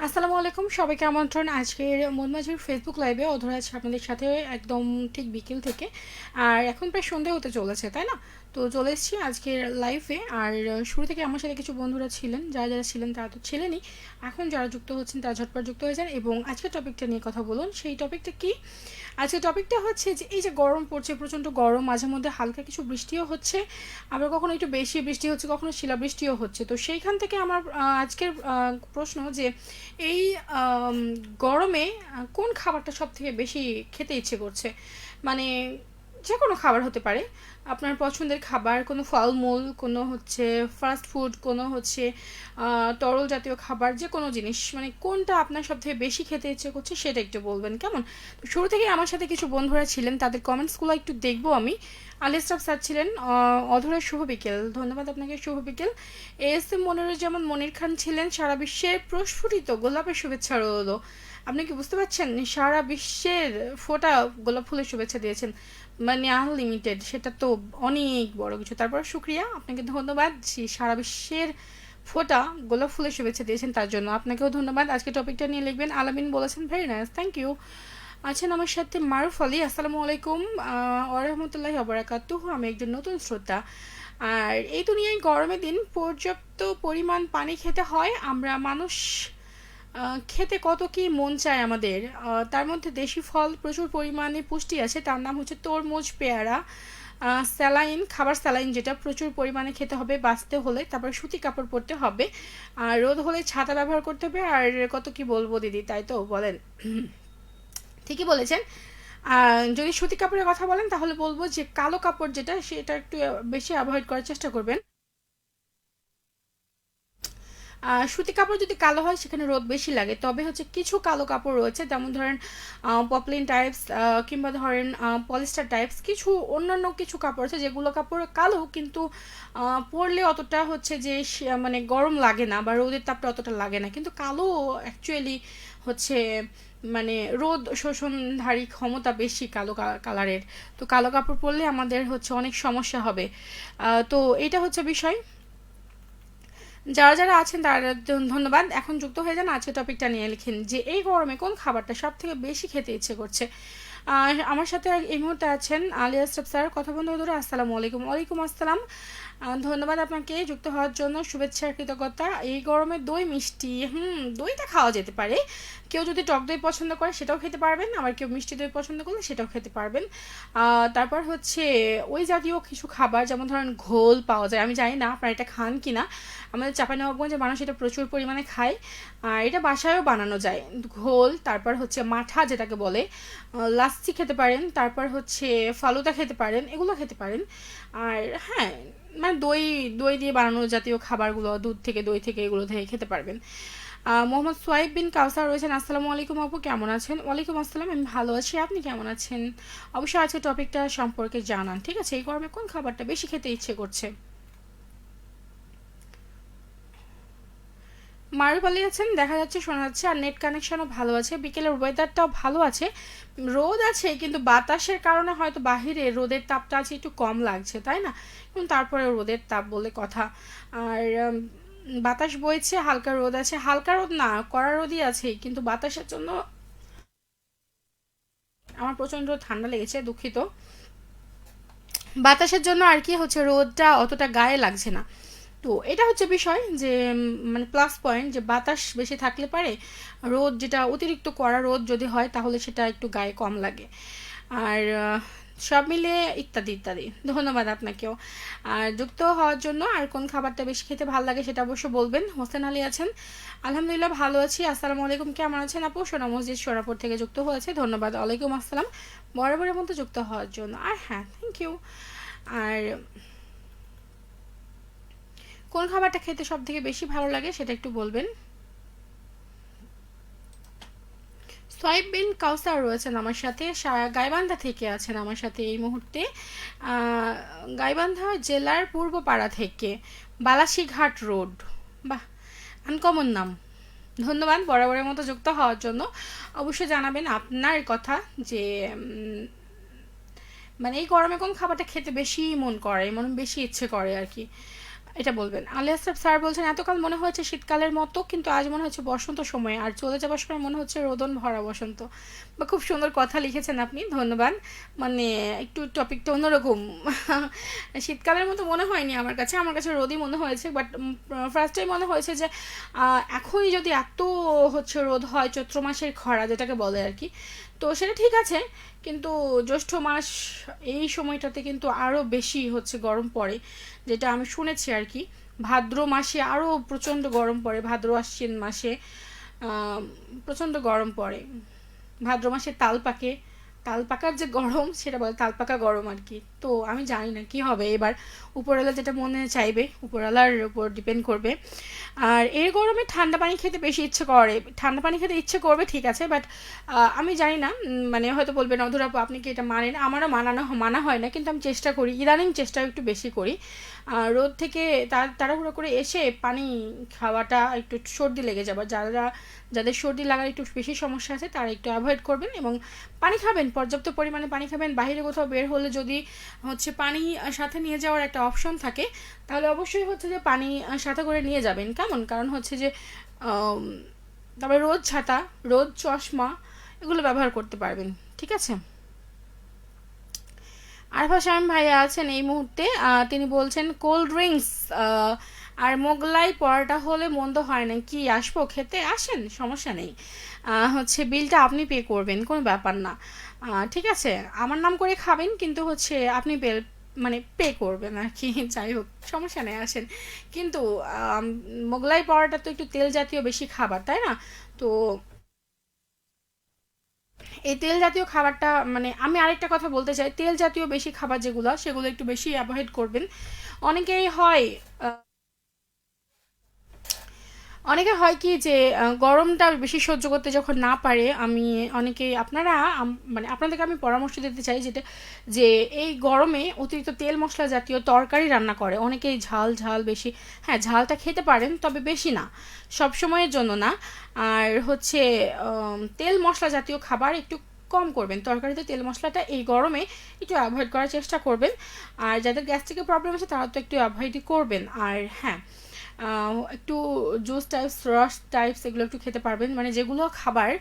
আসসালামু আলাইকুম, সবাইকে আমন্ত্রণ আজকের মনমাঝির ফেসবুক লাইভে। অধরা আছে আপনাদের সাথে একদম ঠিক বিকেল থেকে। আর এখন প্রায় সন্ধে হতে চলেছে, তাই না? তো চলে এসেছি আজকের লাইভে। আর শুরু থেকে আমার সাথে কিছু বন্ধুরা ছিলেন, যারা যারা ছিলেন তারা তো ছিলেনই। এখন যারা যুক্ত হচ্ছেন তারা ঝটপট যুক্ত হয়ে যান এবং আজকের টপিকটা নিয়ে কথা বলুন। সেই টপিকটা কি? আজকের টপিকটা হচ্ছে যে এই যে গরম পড়ছে, প্রচণ্ড গরম, মাঝে মধ্যে হালকা কিছু বৃষ্টিও হচ্ছে, আবার কখনো একটু বেশি বৃষ্টি হচ্ছে, কখনো শিলাবৃষ্টিও হচ্ছে। তো সেইখান থেকে আমার আজকের প্রশ্ন যে এই গরমে কোন খাবারটা সব থেকে বেশি খেতে ইচ্ছে করছে? মানে যে কোনো খাবার হতে পারে, আপনার পছন্দের খাবার, কোনো ফলমূল, কোনো হচ্ছে ফাস্ট ফুড, কোনো হচ্ছে তরল জাতীয় খাবার, যে কোনো জিনিস, মানে কোনটা আপনার সব থেকে বেশি খেতে ইচ্ছে করছে সেটা একটু বলবেন, কেমন? তো শুরু থেকে আমার সাথে কিছু বন্ধুরা ছিলেন, তাদের কমেন্টসগুলো একটু দেখবো আমি। আলিস্টাফ স্যার ছিলেন, অধরের শুভ বিকেল, ধন্যবাদ আপনাকে, শুভ বিকেল। এস এম মনিরুজ্জামান মনির খান ছিলেন, সারা বিশ্বের প্রস্ফুটিত গোলাপের শুভেচ্ছা রইল। আপনি কি বুঝতে পারছেন? সারা বিশ্বের ফোটা গোলাপ ফুলের শুভেচ্ছা দিয়েছেন, মানে আনলিমিটেড, সেটা তো অনেক বড় কিছু। তারপর শুক্রিয়া, আপনাকে ধন্যবাদ যে সারা বিশ্বের ফোটা গোলাপ ফুলের শুভেচ্ছা দিয়েছেন, তার জন্য আপনাকেও ধন্যবাদ। আজকে টপিকটা নিয়ে লিখবেন, আলামিন বলেছেন, ভেরি নাইস, থ্যাংক ইউ। আছেন আমার সাথে মারুফ আলী, আসসালামু আলাইকুম ওরহমতুল্লাহ অবরাকাতুহ। আমি একজন নতুন শ্রোতা। আর এই দুনিয়ায় গরমের দিন পর্যাপ্ত পরিমাণ পানি খেতে হয়। আমরা মানুষ খেতে কত কি মন চায় আমাদের। তার মধ্যে দেশি ফল প্রচুর পরিমাণে পুষ্টি আছে, তার নাম হচ্ছে তরমুজ, পেয়ারা। স্যালাইন, খাবার স্যালাইন, যেটা প্রচুর পরিমাণে খেতে হবে বাঁচতে হলে। তারপর সুতি কাপড় পরতে হবে, আর রোদ হলে ছাতা ব্যবহার করতে হবে। আর কত কি বলবো দিদি, তাই তো বলেন? ঠিকই বলেছেন। যদি সুতি কাপড়ের কথা বলেন তাহলে বলবো যে কালো কাপড় যেটা, সেটা একটু বেশি অ্যাভয়েড করার চেষ্টা করবেন। সুতি কাপড় যদি কালো হয় সেখানে রোদ বেশি লাগে, তবে হচ্ছে কিছু কালো কাপড় রয়েছে, যেমন ধরেন পপলিন টাইপস, কিংবা ধরেন পলিস্টার টাইপস, কিছু অন্যান্য কিছু কাপড় আছে যেগুলো কাপড় কালো কিন্তু পরলে অতটা হচ্ছে যে মানে গরম লাগে না, বা রোদের তাপটা অতটা লাগে না, কিন্তু কালো অ্যাকচুয়ালি হচ্ছে মানে রোদ শোষণধারী ক্ষমতা বেশি কালো কালারের। তো কালো কাপড় পরলে আমাদের হচ্ছে অনেক সমস্যা হবে। তো এটা হচ্ছে বিষয়। যারা যারা আছেন তারা ধন্যবাদ, এখন যুক্ত হয়ে যান। আজকে টপিকটা নিয়ে লিখেন যে এই গরমে কোন খাবারটা সব থেকে বেশি খেতে ইচ্ছে করছে। আর আমার সাথে এই মুহূর্তে আছেন আলী আশরাফ স্যার, কথা বন্ধু ধরে। আসসালামু আলাইকুম। ওয়ালাইকুম আসসালাম। ধন্যবাদ আপনাকে যুক্ত হওয়ার জন্য, শুভেচ্ছা, কৃতজ্ঞতা। এই গরমে দই মিষ্টি, দইটা খাওয়া যেতে পারে। কেউ যদি টক দই পছন্দ করে সেটাও খেতে পারবেন, আবার কেউ মিষ্টি দই পছন্দ করলে সেটাও খেতে পারবেন। তারপর হচ্ছে ওই জাতীয় কিছু খাবার, যেমন ধরেন ঘোল পাওয়া যায়, আমি জানি না আপনারা এটা খান কি না। আমাদের চাঁপাইনবাবগঞ্জের মানুষ এটা প্রচুর পরিমাণে খায়, আর এটা বাসায়ও বানানো যায়। ঘোল, তারপর হচ্ছে মাঠা যেটাকে বলে, লাচ্ছি খেতে পারেন, তারপর হচ্ছে ফালুদা খেতে পারেন, এগুলো খেতে পারেন। আর হ্যাঁ, মানে দই, দই দিয়ে বানানো জাতীয় খাবারগুলো, দুধ থেকে, দই থেকে, এগুলো থেকে খেতে পারবেন। মোহাম্মদ সোয়াইব বিন কাউসার রয়েছেন, আসসালামু আলাইকুম আপু, কেমন আছেন? ওয়ালাইকুম আসসালাম, আমি ভালো আছি, আপনি কেমন আছেন? অবশ্যই আজকে টপিকটা সম্পর্কে জানান, ঠিক আছে? এই গরমে কোন খাবারটা বেশি খেতে ইচ্ছে করছে? মারুফ আলী আছেন, দেখা যাচ্ছে, শোনা যাচ্ছে, আর নেট কানেকশনও ভালো আছে, বিকেলের ওয়েদারটাও ভালো আছে। রোদ আছে কিন্তু বাতাসের কারণে হয়তো বাহিরে রোদের তাপটা আছে একটু কম লাগছে, তাই না? কিন্তু তারপরে রোদের তাপ বলে কথা। আর বাতাস বইছে, হালকা রোদ আছে, হালকা রোদ না, কড়া রোদই আছে, কিন্তু বাতাসের জন্য আমার প্রচন্ড ঠান্ডা লেগেছে, দুঃখিত। বাতাসের জন্য আর কি হচ্ছে, রোদটা অতটা গায়ে লাগছে না। তো এটা হচ্ছে বিষয় যে মানে প্লাস পয়েন্ট, যে বাতাস বেশি থাকলে পারে রোদ, যেটা অতিরিক্ত কড়া রোদ যদি হয় তাহলে সেটা একটু গায়ে কম লাগে। আর সব মিলিয়ে ইত্যাদি ইত্যাদি। ধন্যবাদ আপনাকেও আর যুক্ত হওয়ার জন্য। আর কোন খাবারটা বেশি খেতে ভালো লাগে সেটা অবশ্য বলবেন। হোসেন আলী আছেন, আলহামদুলিল্লাহ ভালো আছি, আসসালামু আলাইকুম, কেমন আছেন আপু? সোনা মসজিদ সোনাপুর থেকে যুক্ত হয়েছে, ধন্যবাদ। ওয়ালাইকুম আসসালাম, বরাবরের মতো যুক্ত হওয়ার জন্য। আর হ্যাঁ, থ্যাংক ইউ। আর কোন খাবারটা খেতে সব থেকে বেশি ভালো লাগে সেটা একটু বলবেন। সোয়াইব বিন কাউসার রয়েছেন আমার সাথে, গাইবান্ধা থেকে আছেন আমার সাথে এই মুহূর্তে। গাইবান্ধা জেলার পূর্বপাড়া থেকে, বালাসীঘাট রোড। বাহ, আনকমন নাম। ধন্যবাদ বরাবরের মতো যুক্ত হওয়ার জন্য। অবশ্যই জানাবেন আপনার কথা, যে মানে এই গরমে কোন খাবারটা খেতে বেশি মন করে, মন বেশি ইচ্ছে করে আর কি। এটা বলবেন। আলিয়া স্যার বলছেন, এতকাল মনে হয়েছে শীতকালের মতো, কিন্তু আজ মনে হচ্ছে বসন্ত সময়, আর চলে যাবার সময় মনে হচ্ছে রোদন ভরা বসন্ত। বা খুব সুন্দর কথা লিখেছেন আপনি, ধন্যবাদ। মানে একটু টপিকটা অন্যরকম। শীতকালের মতো মনে হয়নি আমার কাছে রোদই মনে হয়েছে। বাট ফার্স্টেই মনে হয়েছে যে এখনই যদি এত হচ্ছে রোদ হয়, চৈত্র মাসের খরা যেটাকে বলে আর কি, তো সেটা ঠিক আছে। কিন্তু জ্যৈষ্ঠ মাস এই সময়টাতে কিন্তু আরও বেশি হচ্ছে গরম পড়ে, যেটা আমি শুনেছি আর কি। ভাদ্র মাসে আরও প্রচণ্ড গরম পড়ে, ভাদ্র আশ্বিন মাসে প্রচণ্ড গরম পড়ে। ভাদ্র মাসে তাল পাকে, তাল পাকার যে গরম সেটা বলে তাল পাকা গরম আর কি। তো আমি জানি না কি হবে এবার, উপরওয়ালা যেটা মনে চাইবে, উপরওয়ালার উপর ডিপেন্ড করবে। আর এই গরমে ঠান্ডা পানি খেতে বেশি ইচ্ছে করে, ঠান্ডা পানি খেতে ইচ্ছে করবে ঠিক আছে, বাট আমি জানি না, মানে হয়তো বলবেন অধুর আপু আপনি কি এটা মানেন, আমারও মানা হয় না, কিন্তু আমি চেষ্টা করি, ইদানিং চেষ্টা একটু বেশি করি। রোদ থেকে তাড়াহুড়ো করে এসে পানি খাওয়াটা, একটু সর্দি লেগে যাবার, যাদের সর্দি লাগার একটু বেশি সমস্যা আছে তারা একটু অ্যাভয়েড করবেন, এবং পানি খাবেন, পর্যাপ্ত পরিমাণে পানি খাবেন। বাইরে কোথাও বের হলে যদি হচ্ছে পানি সাথে নিয়ে যাওয়ার একটা অপশন থাকে, তাহলে অবশ্যই হচ্ছে যে পানি সাথে করে নিয়ে যাবেন, কেমন, কারণ হচ্ছে যে আম, তারপরে রোদ ছাতা, রোদ চশমা এগুলো ব্যবহার করতে পারবেন, ঠিক আছে। আরফা শামীম ভাইয়া আছেন এই মুহূর্তে, তিনি বলছেন কোল্ড ড্রিঙ্কস আর মোগলাই পরোটা হলে মন্দ হয় না, কি আসবো খেতে, আসেন, সমস্যা নেই। হচ্ছে বিলটা আপনি পে করবেন, কোনো ব্যাপার না। ঠিক আছে, আমার নাম করে খাবেন, কিন্তু হচ্ছে আপনি বিল মানে পে করবেন আর কি। যাই হোক, সমস্যা নেই, আসেন। কিন্তু মোগলাই পরোটা তো একটু তেল জাতীয় বেশি খাবার, তাই না? তো এই তেল জাতীয় খাবারটা, মানে আমি আরেকটা কথা বলতে চাই, তেল জাতীয় বেশি খাবার যেগুলো, সেগুলো একটু বেশি অ্যাভয়েড করবেন। অনেকেই হয় অনেকে হয় কি যে গরমটা বেশি সহ্য করতে যখন না পারে, আমি অনেকেই আপনারা মানে আপনাদেরকে আমি পরামর্শ দিতে চাই যেটা, যে এই গরমে অতিরিক্ত তেল মশলা জাতীয় তরকারি রান্না করে অনেকেই, ঝাল ঝাল বেশি। হ্যাঁ, ঝালটা খেতে পারেন, তবে বেশি না, সব সময়ের জন্য না। আর হচ্ছে তেল মশলা জাতীয় খাবার একটু কম করবেন, তরকারিতে তেল মশলাটা এই গরমে একটু অ্যাভয়েড করার চেষ্টা করবেন। আর যাদের গ্যাস্ট্রিকের প্রবলেম আছে তারা তো একটু অ্যাভয়েডই করবেন। আর হ্যাঁ, একটু জুস টাইপস, রস টাইপস এগুলো একটু খেতে পারবেন, মানে যেগুলো খাবার,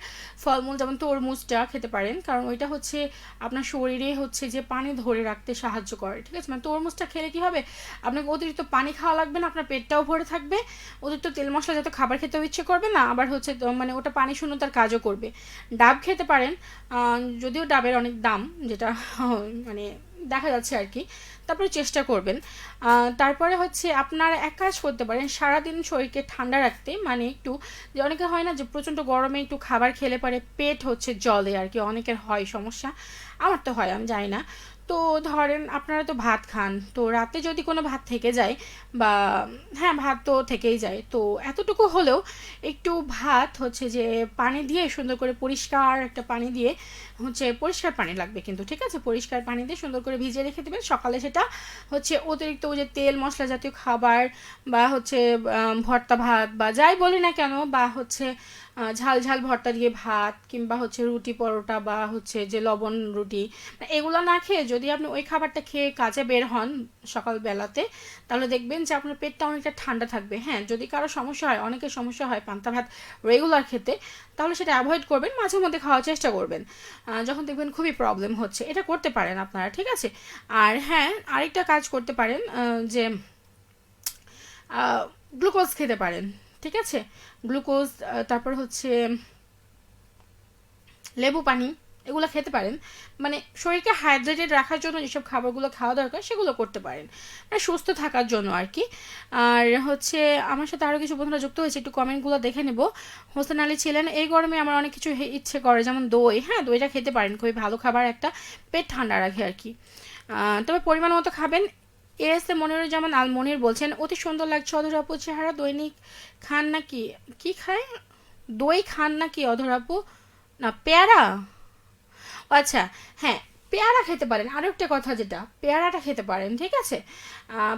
ফলমূল যেমন তরমুজটা খেতে পারেন, কারণ ওইটা হচ্ছে আপনার শরীরে হচ্ছে যে পানি ধরে রাখতে সাহায্য করে, ঠিক আছে। মানে তরমুজটা খেলে কি হবে, আপনাকে অতিরিক্ত পানি খাওয়া লাগবে না, আপনার পেটটাও ভরে থাকবে, অতিরিক্ত তেল মশলা যাতে খাবার খেতেও ইচ্ছে করবে না, আবার হচ্ছে মানে ওটা পানি শূন্যতার কাজও করবে। ডাব খেতে পারেন, যদিও ডাবের অনেক দাম, যেটা মানে দেখা যাচ্ছে আর কি, তারপরে চেষ্টা করবেন। তারপরে হচ্ছে আপনারা এক কাজ করতে পারেন, সারাদিন শরীরকে ঠান্ডা রাখতে, মানে একটু, যে অনেকে হয় না যে প্রচণ্ড গরমে একটু খাবার খেলে পরে পেট হচ্ছে জলে আর কি, অনেকের হয় সমস্যা, আমার তো হয়, আমি জানি না। তো ধরেন আপনারা তো ভাত খান, তো রাতে যদি কোনো ভাত থেকে যায়, বা হ্যাঁ ভাত তো থেকেই যায়, তো এতটুকু হলেও একটু ভাত হচ্ছে যে পানি দিয়ে সুন্দর করে, পরিষ্কার একটা পানি দিয়ে হচ্ছে, পরিষ্কার পানি লাগবে কিন্তু, ঠিক আছে, পরিষ্কার পানি দিয়ে সুন্দর করে ভিজিয়ে রেখে দেবেন, সকালে সেটা হচ্ছে অতিরিক্ত ওই যে তেল মশলা জাতীয় খাবার, বা হচ্ছে ভর্তা ভাত বা যাই বলি না কেন, বা হচ্ছে ঝাল ঝাল ভর্তা দিয়ে ভাত, কিংবা হচ্ছে রুটি পরোটা, বা হচ্ছে যে লবণ রুটি, এগুলো না খেয়ে যদি আপনি ওই খাবারটা খেয়ে কাজে বের হন সকালবেলাতে, তাহলে দেখবেন যে আপনার পেটটা অনেকটা ঠান্ডা থাকবে। হ্যাঁ, যদি কারো সমস্যা হয়, অনেকের সমস্যা হয় পান্তা ভাত রেগুলার খেতে, তাহলে সেটা অ্যাভয়েড করবেন, মাঝে মধ্যে খাওয়ার চেষ্টা করবেন। যখন দেখবেন খুবই প্রবলেম হচ্ছে, এটা করতে পারেন আপনারা, ঠিক আছে। আর হ্যাঁ, আরেকটা কাজ করতে পারেন, যে গ্লুকোজ খেতে পারেন, ঠিক আছে, গ্লুকোজ, তারপর হচ্ছে লেবু পানি, এগুলো খেতে পারেন, মানে শরীরকে হাইড্রেটেড রাখার জন্য যেসব খাবারগুলো খাওয়া দরকার সেগুলো করতে পারেন, মানে সুস্থ থাকার জন্য আর কি। আর হচ্ছে আমার সাথে আরও কিছু বন্ধুরা যুক্ত হয়েছে, একটু কমেন্টগুলো দেখে নেব। হোসেন আলী ছিলেন, এই গরমে আমার অনেক কিছু ইচ্ছে করে, যেমন দই, হ্যাঁ দইটা খেতে পারেন, খুবই ভালো খাবার একটা, পেট ঠান্ডা রাখে আর কি। তবে পরিমাণ মতো খাবেন। এস এ মনিরুজ্জামান আল মনির বলছেন, অতি সুন্দর লাগছে অধর আপু চেহারা, দৈনিক খান নাকি, কি খায়, দই খান নাকি অধর আপু, না পেয়ারা, আচ্ছা, হ্যাঁ পেয়ারা খেতে পারেন, আরও একটা কথা, যেটা পেয়ারাটা খেতে পারেন, ঠিক আছে।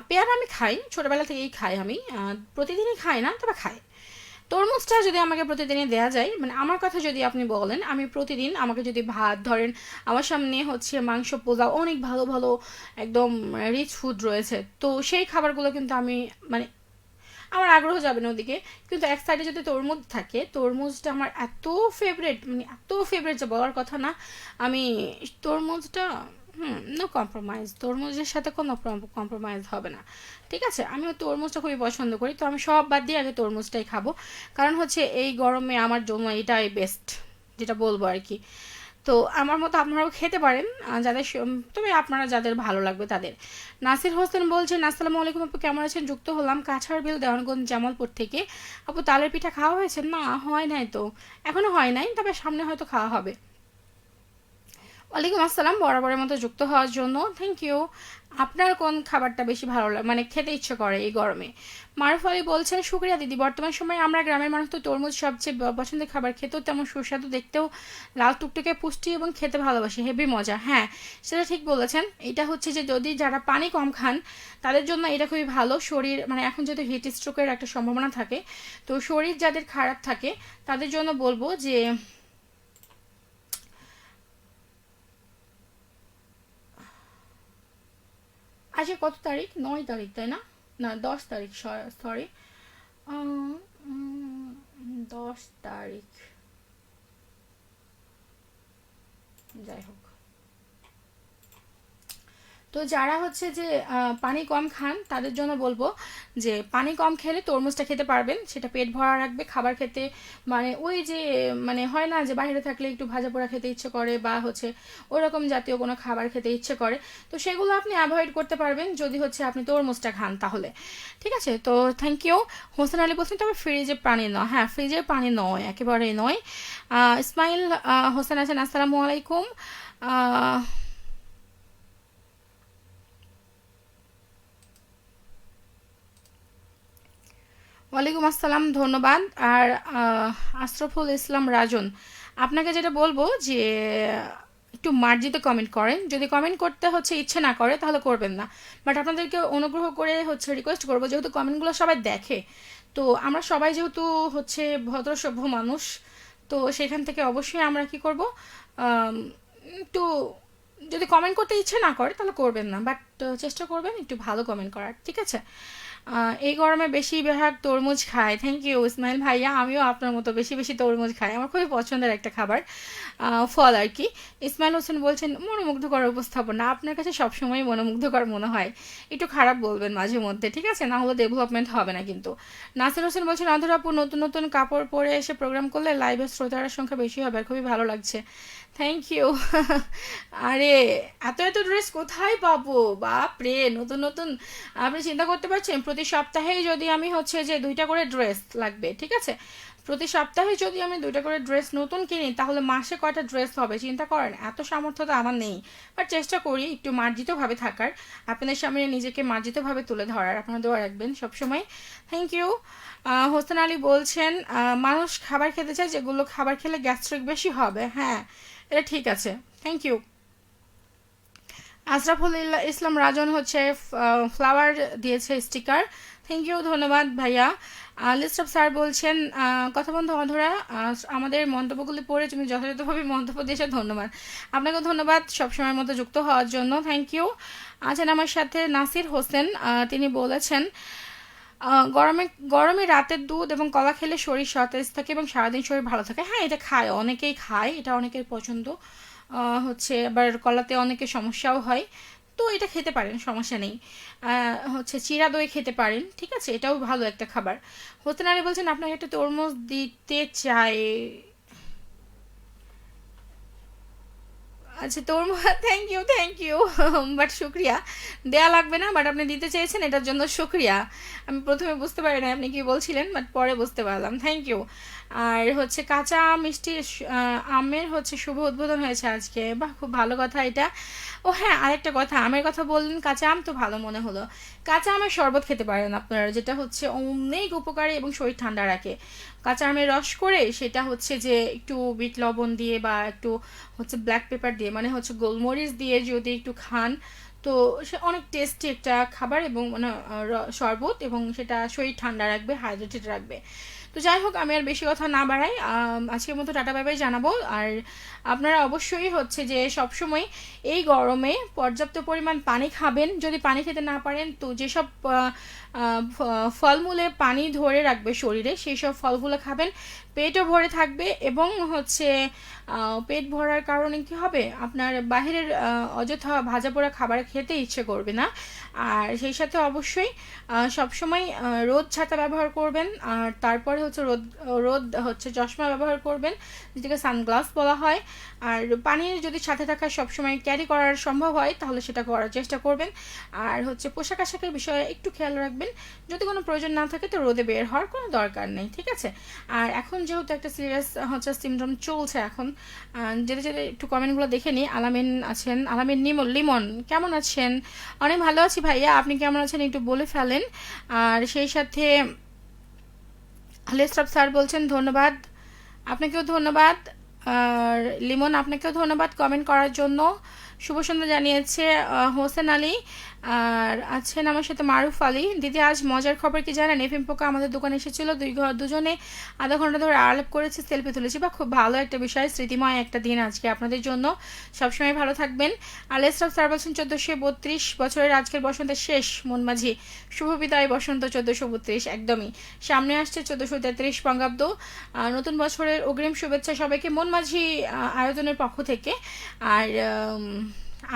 পেয়ারা আমি খাই, ছোটোবেলা থেকেই খাই আমি, প্রতিদিনই খাই না, তবে খাই। তরমুজটা যদি আমাকে প্রতিদিনই দেয়া যায়, মানে আমার কথা যদি আপনি বলেন, আমি প্রতিদিন আমাকে যদি ভাত ধরেন, আমার সামনে হচ্ছে মাংস, পোলাও, অনেক ভালো ভালো একদম রিচ ফুড রয়েছে, তো সেই খাবারগুলো কিন্তু আমি মানে আমার আগ্রহ যাবে না ওদিকে। কিন্তু এক সাইডে যদি তরমুজ থাকে, তরমুজটা আমার এত ফেভারেট, মানে এত ফেভারেট যে বলার কথা না। আমি তরমুজটা, নো কম্প্রোমাইজ, তরমুজের সাথে কোনো কম্প্রোমাইজ হবে না। ঠিক আছে, আমিও তরমুজটা খুবই পছন্দ করি, তো আমি সব বাদ দিয়ে আগে তরমুজটাই খাবো। কারণ হচ্ছে এই গরমে আমার জন্য এটাই বেস্ট, যেটা বলবো আর কি। তো আমার মতো আপনারাও খেতে পারেন, যাদের তবে আপনারা যাদের ভালো লাগবে তাদের। নাসির হোসেন বলছেন, আসসালামু আলাইকুম আপু, কেমন আছেন? যুক্ত হলাম কাছাড় বিল, দেওয়ানগঞ্জ, জামালপুর থেকে। আপু, তালের পিঠা খাওয়া হয়েছে? না, হয় নাই তো, এখনো হয় নাই, তবে সামনে হয়তো খাওয়া হবে। ওয়ালাইকুম আসসালাম, বরাবরের মতো যুক্ত হওয়ার জন্য থ্যাংক ইউ। আপনার কোন খাবারটা বেশি ভালো লাগে, মানে খেতে ইচ্ছে করে এই গরমে? মারুফ আলী বলছেন, শুক্রিয়া দিদি, বর্তমান সময়ে আমরা গ্রামের মানুষ তো তরমুজ সবচেয়ে পছন্দের খাবার, খেতেও তেমন সুস্বাদু, দেখতেও লাল টুকটুকে, পুষ্টি এবং খেতে ভালোবাসি, হেভি মজা। হ্যাঁ, সেটা ঠিক বলেছেন। এটা হচ্ছে যে যদি যারা পানি কম খান তাদের জন্য এটা খুবই ভালো। শরীর মানে এখন যেহেতু হিট স্ট্রোকের একটা সম্ভাবনা থাকে, তো শরীর যাদের খারাপ থাকে তাদের জন্য বলবো যে আজকে কত তারিখ? 9 তারিখ, তাই না? না, 10 তারিখ, সরি। 10 তারিখ, যাই হোক। তো যারা হচ্ছে যে পানি কম খান তাদের জন্য বলবো যে পানি কম খেলে তরমুজটা খেতে পারবেন, সেটা পেট ভরা রাখবে। খাবার খেতে মানে ওই যে মানে হয় না যে বাইরে থাকলে একটু ভাজা পোড়া খেতে ইচ্ছে করে, বা হচ্ছে ওরকম জাতীয় কোনো খাবার খেতে ইচ্ছে করে, তো সেগুলো আপনি অ্যাভয়েড করতে পারবেন যদি হচ্ছে আপনি তরমুজটা খান তাহলে। ঠিক আছে, তো থ্যাংক ইউ। হোসেন আলী বলছেন, তবে ফ্রিজে পানি নয়। হ্যাঁ, ফ্রিজের পানি নয়, একেবারেই নয়। ইসমাইল হোসেন আছেন, আসসালামু আলাইকুম। আহ ওয়ালাইকুম আসসালাম, ধন্যবাদ। আর আশরাফুল ইসলাম রাজন, আপনাকে যেটা বলবো যে একটু মার্জিত কমেন্ট করেন। যদি কমেন্ট করতে হচ্ছে ইচ্ছে না করে তাহলে করবেন না, বাট আপনাদেরকে অনুগ্রহ করে হচ্ছে রিকোয়েস্ট করবো, যেহেতু কমেন্টগুলো সবাই দেখে, তো আমরা সবাই যেহেতু হচ্ছে ভদ্র সভ্য মানুষ, তো সেখান থেকে অবশ্যই আমরা কি করব, আম, একটু যদি কমেন্ট করতে ইচ্ছে না করে তাহলে করবেন না, বাট চেষ্টা করবেন একটু ভালো কমেন্ট করার। ঠিক আছে, এই গরমে বেশিরভাগ তরমুজ খায়। থ্যাংক ইউ ইসমাইল ভাইয়া, আমিও আপনার মতো বেশি বেশি তরমুজ খাই, আমার খুবই পছন্দের একটা খাবার, ফল আর কি। ইসমাইল হোসেন বলছেন, মনোমুগ্ধকর উপস্থাপনা, আপনার কাছে সবসময় মনোমুগ্ধকর মনে হয়, একটু খারাপ বলবেন মাঝে মধ্যে, ঠিক আছে, না হলে ডেভেলপমেন্ট হবে না কিন্তু। নাসির হোসেন বলছেন, অধরাপু, নতুন নতুন কাপড় পরে এসে প্রোগ্রাম করলে লাইভের শ্রোতার সংখ্যা বেশি হবে, আর খুবই ভালো লাগছে। Thank you. আরে, এত এত ড্রেস কোথায় পাবো বাপ রে, নতুন নতুন! আপনি চিন্তা করতে পারছেন, প্রতি সপ্তাহেই যদি আমি হচ্ছে যে 2টা করে ড্রেস লাগবে, ঠিক আছে, প্রতি সপ্তাহে যদি আমি 2টা করে ড্রেস নতুন কিনি তাহলে মাসে কয়টা ড্রেস হবে চিন্তা করেন। এত সামর্থ্য তো আমার নেই, বাট চেষ্টা করি একটু মার্জিতভাবে থাকার, আপনাদের সামনে নিজেকে মার্জিতভাবে তুলে ধরার। আপনারা দোয়া রাখবেন সবসময়। Thank you. হোসেন আলী বলছেন, মানুষ খাবার খেতে চায় যেগুলো খাবার খেলে গ্যাস্ট্রিক বেশি হবে। হ্যাঁ, এটা ঠিক আছে। Thank you. আশরাফুল ইসলাম রাজন হচ্ছে ফ্লাওয়ার দিয়েছে স্টিকার, থ্যাংক ইউ, ধন্যবাদ ভাইয়া। লিস্ট অফ স্যার বলছেন, কথা বন্ধু অধরা, আমাদের মন্তব্যগুলি পড়ে তুমি যথাযথভাবে মন্তব্য দিয়েছো, ধন্যবাদ। আপনাকেও ধন্যবাদ সবসময়ের মতো যুক্ত হওয়ার জন্য, থ্যাংক ইউ। আছেন আমার সাথে নাসির হোসেন, তিনি বলেছেন, গরমে গরমে রাতের দুধ এবং কলা খেলে শরীর সতেজ থাকে এবং সারাদিন শরীর ভালো থাকে। হ্যাঁ, এটা খায়, অনেকেই খায়, এটা অনেকের পছন্দ। হচ্ছে আবার কলাতে অনেকের সমস্যাও হয়, তো এটা খেতে পারেন, সমস্যা নেই। হচ্ছে চিরা দই খেতে পারেন, ঠিক আছে, এটাও ভালো একটা খাবার। হতে নারী বলছেন, আপনাকে একটা তরমুজ দিতে চাই। আচ্ছা, তোর thank you, thank you, but শুক্রিয়া, দেয়া লাগবে না, বাট আপনি দিতে চেয়েছেন এটার জন্য শুক্রিয়া। আমি প্রথমে বুঝতে পারি না আপনি কি বলছিলেন, বাট পরে বুঝতে পারলাম, থ্যাংক ইউ। আর হচ্ছে কাঁচা মিষ্টি আমের হচ্ছে শুভ উদ্বোধন হয়েছে আজকে, বাহ, খুব ভালো কথা এটা। ও হ্যাঁ, আরেকটা কথা, আমের কথা বললেন, কাঁচা আম তো ভালো মনে হলো। কাঁচা আমের শরবত খেতে পারেন আপনারা, যেটা হচ্ছে অনেক উপকারী এবং শরীর ঠান্ডা রাখে। কাঁচা আমের রস করে সেটা হচ্ছে যে একটু বিট লবণ দিয়ে বা একটু হচ্ছে ব্ল্যাক পেপার দিয়ে, মানে হচ্ছে গোলমরিচ দিয়ে যদি একটু খান, তো সে অনেক টেস্টি একটা খাবার এবং মানে শরবত, এবং সেটা শরীর ঠান্ডা রাখবে, হাইড্রেটেড রাখবে। তো যাই হোক, আমি আর বেশি কথা না বাড়াই, আজকের মতো টাটা বাই বাই জানাবো। আর আপনারা অবশ্যই হচ্ছে যে সবসময় এই গরমে পর্যাপ্ত পরিমাণ পানি খাবেন। যদি পানি খেতে না পারেন তো যেসব ফলমূলে পানি ধরে রাখবে শরীরে সেই সব ফলগুলো খাবেন, পেটও ভরে থাকবে। এবং হচ্ছে পেট ভরার কারণে কি হবে, আপনার বাহিরের অযথা ভাজা পোড়া খাবার খেতে ইচ্ছে করবে না। আর সেই সাথে অবশ্যই সবসময় রোদ ছাতা ব্যবহার করবেন। আর তারপরে হচ্ছে রোদ রোদ হচ্ছে চশমা ব্যবহার করবেন, যেটাকে সানগ্লাস বলা হয়। আর পানির যদি সাথে থাকা সবসময় ক্যারি করার সম্ভব হয় তাহলে সেটা করার চেষ্টা করবেন। আর হচ্ছে পোশাক আশাকের বিষয়ে একটু খেয়াল রাখবেন, যদি কোনো প্রয়োজন না থাকে তো রোদে বের হওয়ার কোনো দরকার নেই, ঠিক আছে। আর এখন যেহেতু একটা সিরিয়াস হচ্ছে সিমটম চলছে এখন, যেতে যেতে একটু কমেন্টগুলো দেখে নিই। আলামিন আছেন, আলামিন লিমন কেমন আছেন? অনেক ভালো আছি ভাইয়া, আপনি কেমন আছেন একটু বলে ফেলেন। আর সেই সাথে আলেস্রাফ স্যার বলছেন ধন্যবাদ, আপনাকেও ধন্যবাদ। আর লিমন আপনাকেও ধন্যবাদ কমেন্ট করার জন্য। শুভ সন্ধ্যা জানিয়েছে হোসেন আলী। আর আছেন আমার সাথে মারুফ আলী। দিদি আজ মজার খবর কি জানেন, এফএম পোকা আমাদের দোকানে এসেছিল, দুজনে আধা ঘন্টা ধরে আলাপ করেছি, সেলফি তুলেছি। বা খুব ভালো একটা বিষয়, স্মৃতিময় একটা দিন আজকে আপনাদের জন্য। সবসময় ভালো থাকবেন। আলেসরাফ স্যার বলছেন 1432 বছরের আজকের বসন্তের শেষ মন মাঝি, শুভ বিদায় বসন্ত 1432। একদমই সামনে আসছে 1433 বঙ্গাব্দ। নতুন বছরের অগ্রিম শুভেচ্ছা সবাইকে মন মাঝি আয়োজনের পক্ষ থেকে। আর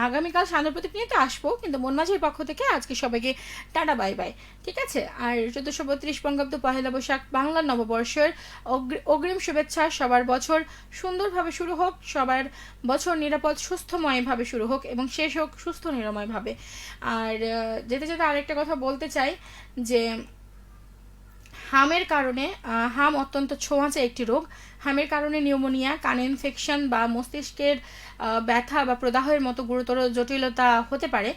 আগামীকাল সান্ধ্য প্রদীপ নিয়ে তো আসবো, কিন্তু মন মাঝির পক্ষ থেকে আজকে সবাইকে টাটা বাই বাই, ঠিক আছে। আর 1432 বঙ্গাব্দ পহেলা বৈশাখ বাংলার নববর্ষের অগ্রিম শুভেচ্ছা। সবার বছর সুন্দরভাবে শুরু হোক, সবার বছর নিরাপদ সুস্থময়ভাবে শুরু হোক এবং শেষ হোক সুস্থ নিরাময়ভাবে। আর যেতে যেতে আরেকটা কথা বলতে চাই যে হামের কারণে, হাম অত্যন্ত ছোঁয়াচে একটি রোগ। হামের কারণে নিউমোনিয়া, কানে ইনফেকশন বা মস্তিষ্কের ব্যথা বা প্রদাহের মতো গুরুতর জটিলতা হতে পারে।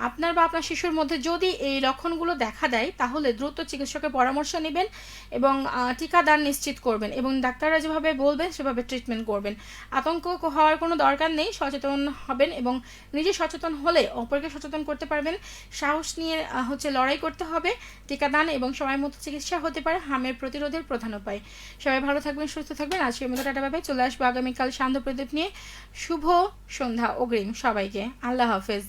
আপনার বা আপনার শিশুর মধ্যে যদি এই লক্ষণগুলো দেখা দেয় তাহলে দ্রুত চিকিৎসকের পরামর্শ নেবেন এবং টিকাদান নিশ্চিত করবেন এবং ডাক্তাররা যেভাবে বলবেন সেভাবে ট্রিটমেন্ট করবেন। আতঙ্ক হওয়ার কোনো দরকার নেই, সচেতন হবেন এবং নিজে সচেতন হলে অপরকে সচেতন করতে পারবেন। সাহস নিয়ে হচ্ছে লড়াই করতে হবে। টিকাদান এবং সময় মতো চিকিৎসা হতে পারে হামের প্রতিরোধের প্রধান উপায়। সবাই ভালো থাকবেন, সুস্থ থাকবেন। আজকের মতো টাটা বাই বাই। চলে আসবো আগামীকাল সান্ধ্য প্রদীপ নিয়ে। শুভ সন্ধ্যা অগ্রিম সবাইকে। আল্লাহ হাফেজ।